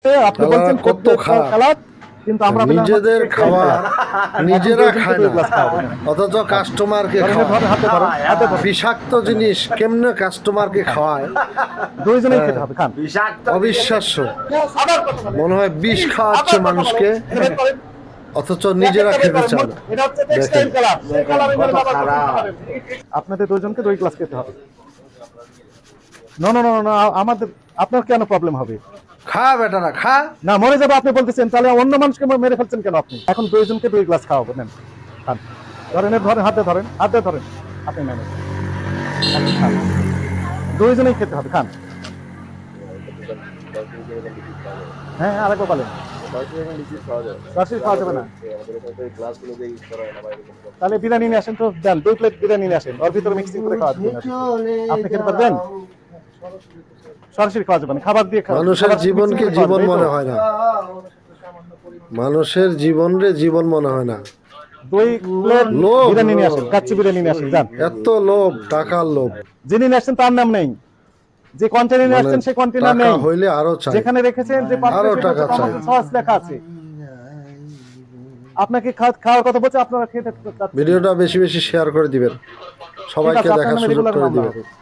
আপনি বলছেন কত খারাপ। সালাদ, কিন্তু আমরা নিজেদের খাওয়া নিজেরা খায় না, খাওয়া অথচ কাস্টমারকে হাতে ধরেন, হাতে ধরেন। বিষাক্ত জিনিস কেমনে কাস্টমারকে খাওয়ায়, দুইজনেই খেতে হবে, খান। অবিশ্বাস্য। মনে হয় বিষ খাওয়াচ্ছে মানুষকে, অথচ নিজেরা খেতে চায় না। দেখেন আপনাদের দুইজনকে 2 গ্লাস খেতে হবে। না না না না, আমাদের আপনার কেন প্রবলেম হবে? খা বেটারা খা। না, মরে যাবে আপনি বলতেছেন, তাহলে অন্য মানুষকে মেরে ফেলছেন কেন আপনি? এখন দুইজনকে 2 গ্লাস খাওয়াবো, নেন খান। ধরেন, ধরেন, হাতে ধরেন, হাতে ধরেন, আপনি নেন, এখন খান। দুইজনেই খেতে হবে, খান। হ্যাঁ, আরেকবার বলেন। সরাসরি খাওয়া যাবে না, তাহলে বিরিয়ানি নিয়ে আসেন তো, দেন 2 প্লেট বিরিয়ানি নিয়ে আসেন, ওর ভিতরে মিক্সিং করে খাওয়া দিবেন। আপনি খেতে পারবেন? সরাসরি খাওয়া যাবে না, খাবার দিয়ে খাওয়া। মানুষের জীবনকে জীবন মনে হয় না, মানুষের জীবন রে জীবন মনে হয় না। 2 প্লেট লোভ। বিরিয়ানি নিয়ে আসেন, কাচ্চি বিরিয়ানি নিয়ে আসেন, যান। এত লোভ, টাকার লোভ। যিনি নিয়ে আসছেন তার নাম নেই, যে কন্টেনার নিয়ে আসছেন সেই কন্টেনার টাকা নেই, হইলে আরো চাই, যেখানে রেখেছেন যে পাত্রে আরো টাকা সেখানে চাই। আমাদের সস লেখা আছে। আপনাকে খাওয়ার কথা বলছে, আপনারা খেতে চাচ্ছেন। ভিডিওটা বেশি বেশি শেয়ার করে দিবেন, ঠিক সবাইকে আছে, আপনার দেখার নামে সুযোগ রেগুলার করে মামলা দিবেন। হবে।